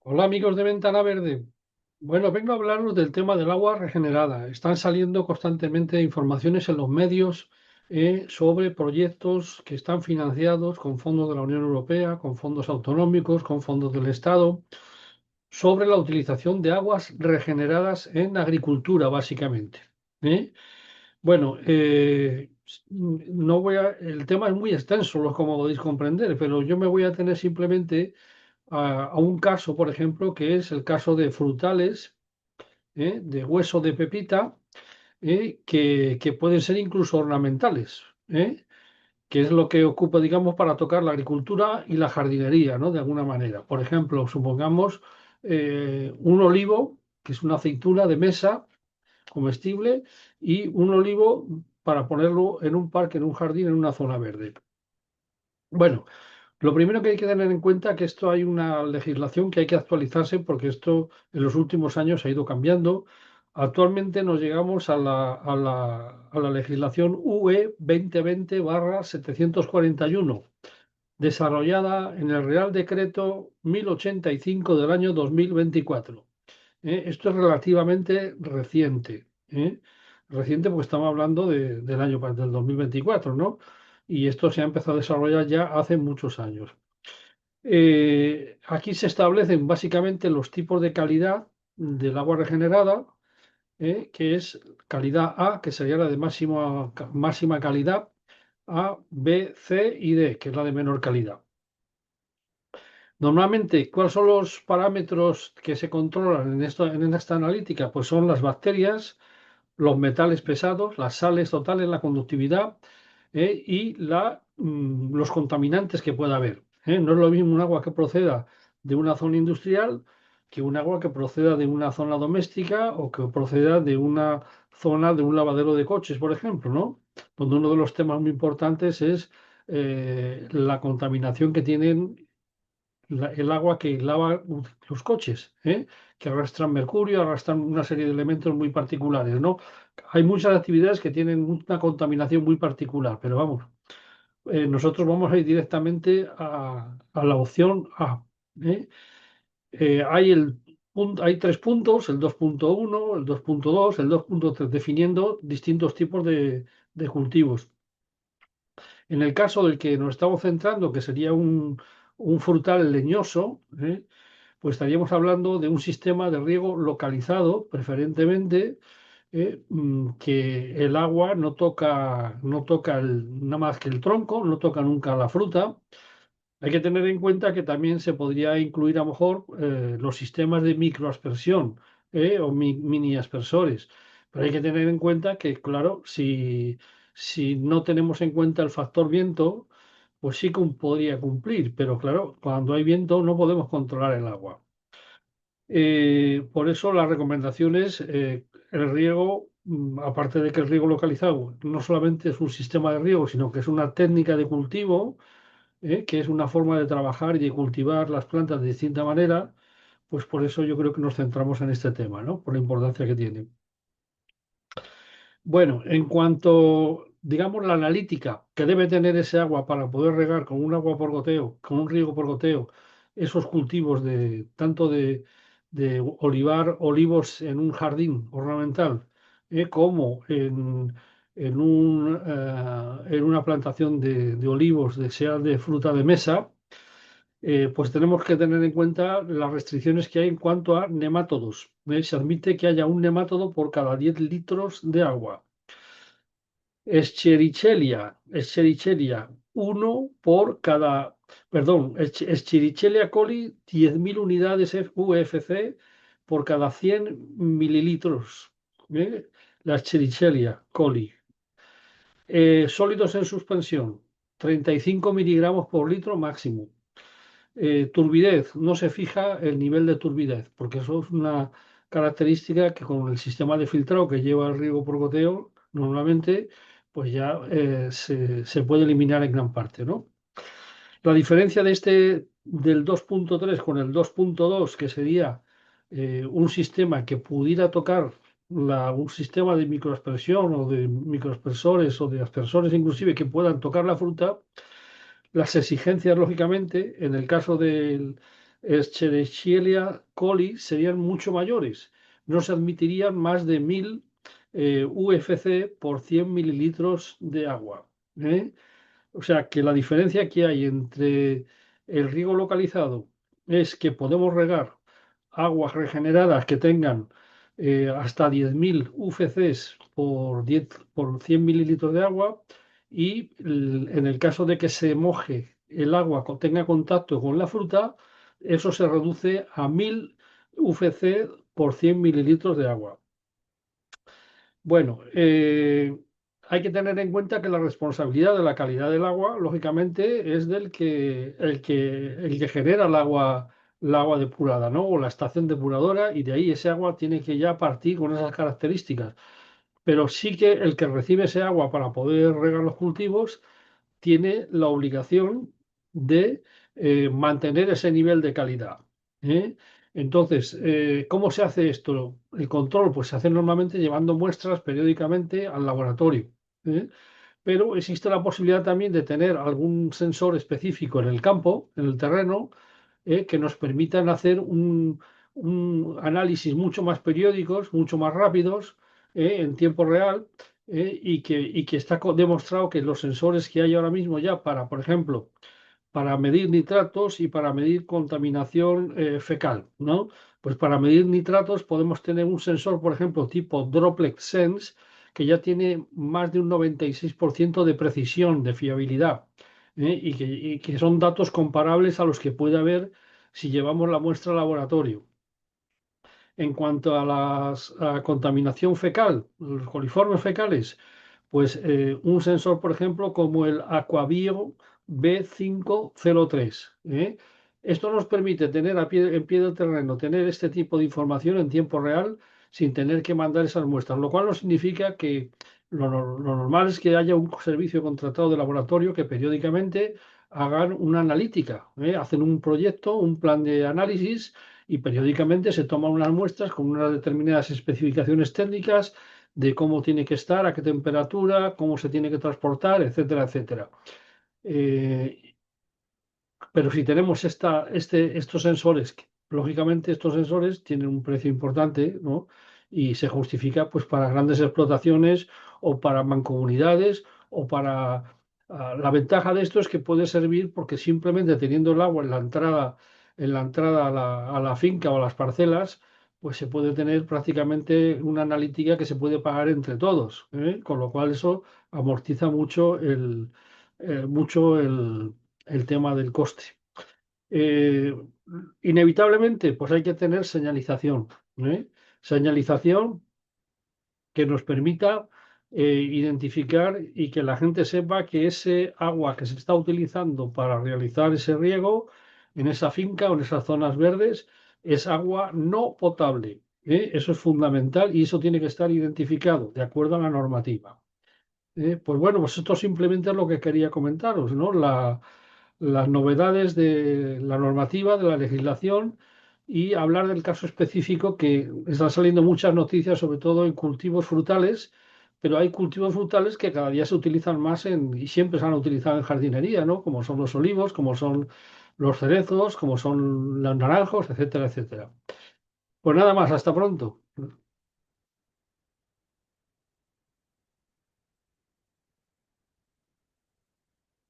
Hola amigos de Ventana Verde. Bueno, vengo a hablaros del tema del agua regenerada. Están saliendo constantemente informaciones en los medios sobre proyectos que están financiados con fondos de la Unión Europea, con fondos autonómicos, con fondos del Estado, sobre la utilización de aguas regeneradas en agricultura, básicamente. ¿eh? Bueno, no voy a, el tema es muy extenso, como podéis comprender, pero yo me voy a tener simplemente a un caso, por ejemplo, que es el caso de frutales, de hueso de pepita, que pueden ser incluso ornamentales, que es lo que ocupa, digamos, para tocar la agricultura y la jardinería, ¿no? De alguna manera. Por ejemplo, supongamos un olivo, que es una aceituna de mesa comestible, y un olivo para ponerlo en un parque, en un jardín, en una zona verde. Bueno, lo primero que hay que tener en cuenta es que esto hay una legislación que hay que actualizarse porque esto en los últimos años ha ido cambiando. Actualmente nos llegamos a la legislación UE 2020/741, desarrollada en el Real Decreto 1085 del año 2024. Esto es relativamente reciente. Reciente porque estamos hablando del año del 2024, ¿no? Y esto se ha empezado a desarrollar ya hace muchos años. Aquí se establecen básicamente los tipos de calidad del agua regenerada, que es calidad A, que sería la de máxima calidad, A, B, C y D, que es la de menor calidad. Normalmente, ¿cuáles son los parámetros que se controlan en esta analítica? Pues son las bacterias, los metales pesados, las sales totales, la conductividad y los contaminantes que pueda haber. No es lo mismo un agua que proceda de una zona industrial que un agua que proceda de una zona doméstica o que proceda de una zona de un lavadero de coches, por ejemplo, ¿no? Donde uno de los temas muy importantes es la contaminación que tienen el agua que lava los coches, que arrastran mercurio, arrastran una serie de elementos muy particulares, ¿no? Hay muchas actividades que tienen una contaminación muy particular, pero vamos, nosotros vamos a ir directamente a la opción A. ¿eh? Hay tres puntos, el 2.1, el 2.2, el 2.3, definiendo distintos tipos de cultivos. En el caso del que nos estamos centrando, que sería un frutal leñoso, pues estaríamos hablando de un sistema de riego localizado, preferentemente, que el agua no toca nada más que el tronco, no toca nunca la fruta. Hay que tener en cuenta que también se podría incluir a lo mejor los sistemas de microaspersión o mini aspersores. Pero hay que tener en cuenta que, claro, si no tenemos en cuenta el factor viento, pues sí que podría cumplir. Pero claro, cuando hay viento no podemos controlar el agua. Por eso las recomendaciones, el riego, aparte de que el riego localizado no solamente es un sistema de riego, sino que es una técnica de cultivo, que es una forma de trabajar y de cultivar las plantas de distinta manera, pues por eso yo creo que nos centramos en este tema, ¿no? Por la importancia que tiene. Bueno, en cuanto, digamos, la analítica que debe tener ese agua para poder regar con un agua por goteo, con un riego por goteo, esos cultivos de tanto de olivar, olivos en un jardín ornamental, como en una plantación de olivos, sea de fruta de mesa, pues tenemos que tener en cuenta las restricciones que hay en cuanto a nemátodos. Se admite que haya un nemátodo por cada 10 litros de agua. Escherichia, uno por cada, perdón, Escherichia coli, 10.000 unidades UFC por cada 100 mililitros. La Escherichia coli. Sólidos en suspensión, 35 miligramos por litro máximo. Turbidez, no se fija el nivel de turbidez, porque eso es una característica que con el sistema de filtrado que lleva el riego por goteo, normalmente, pues ya se puede eliminar en gran parte, ¿no? La diferencia del 2.3 con el 2.2, que sería un sistema que pudiera tocar un sistema de microaspersión o de microaspersores o de aspersores inclusive que puedan tocar la fruta, las exigencias, lógicamente, en el caso Escherichia coli serían mucho mayores. No se admitirían más de 1000 UFC por 100 mililitros de agua. ¿Eh? O sea que la diferencia que hay entre el riego localizado es que podemos regar aguas regeneradas que tengan hasta 10.000 UFCs por 100 mililitros de agua y en el caso de que se moje el agua, tenga contacto con la fruta, eso se reduce a 1000 UFC por 100 mililitros de agua. Bueno, hay que tener en cuenta que la responsabilidad de la calidad del agua, lógicamente, es el que genera el agua depurada, ¿no? O la estación depuradora, y de ahí ese agua tiene que ya partir con esas características. Pero sí que el que recibe ese agua para poder regar los cultivos tiene la obligación de mantener ese nivel de calidad. ¿Eh? Entonces, ¿cómo se hace esto? El control, pues se hace normalmente llevando muestras periódicamente al laboratorio. ¿Eh? Pero existe la posibilidad también de tener algún sensor específico en el campo, en el terreno, que nos permitan hacer un análisis mucho más periódicos, mucho más rápidos, en tiempo real, y que está demostrado que los sensores que hay ahora mismo ya para, por ejemplo, para medir nitratos y para medir contaminación fecal, ¿no? Pues para medir nitratos podemos tener un sensor, por ejemplo, tipo Droplet Sense, que ya tiene más de un 96% de precisión, de fiabilidad, y que son datos comparables a los que puede haber si llevamos la muestra al laboratorio. En cuanto a la contaminación fecal, los coliformes fecales, pues un sensor, por ejemplo, como el Aquabio B503. Esto nos permite tener en pie del terreno, tener este tipo de información en tiempo real sin tener que mandar esas muestras, lo cual no significa que lo normal es que haya un servicio contratado de laboratorio que periódicamente hagan una analítica, hacen un proyecto, un plan de análisis y periódicamente se toman unas muestras con unas determinadas especificaciones técnicas de cómo tiene que estar, a qué temperatura, cómo se tiene que transportar, etcétera, etcétera. Eh, pero si tenemos estos sensores, lógicamente estos sensores tienen un precio importante, ¿no? Y se justifica pues para grandes explotaciones o para mancomunidades o para... la ventaja de esto es que puede servir porque simplemente teniendo el agua en la entrada a la finca o a las parcelas, pues se puede tener prácticamente una analítica que se puede pagar entre todos, ¿eh? Con lo cual eso amortiza mucho el tema del coste. Eh, Inevitablemente, pues hay que tener señalización, ¿eh? Señalización que nos permita identificar y que la gente sepa que ese agua que se está utilizando para realizar ese riego en esa finca o en esas zonas verdes es agua no potable, ¿eh? Eso es fundamental y eso tiene que estar identificado de acuerdo a la normativa. Pues bueno, pues esto simplemente es lo que quería comentaros, ¿no? Las novedades de la normativa, de la legislación y hablar del caso específico que están saliendo muchas noticias, sobre todo en cultivos frutales, pero hay cultivos frutales que cada día se utilizan más y siempre se han utilizado en jardinería, ¿no? Como son los olivos, como son los cerezos, como son los naranjos, etcétera, etcétera. Pues nada más, hasta pronto.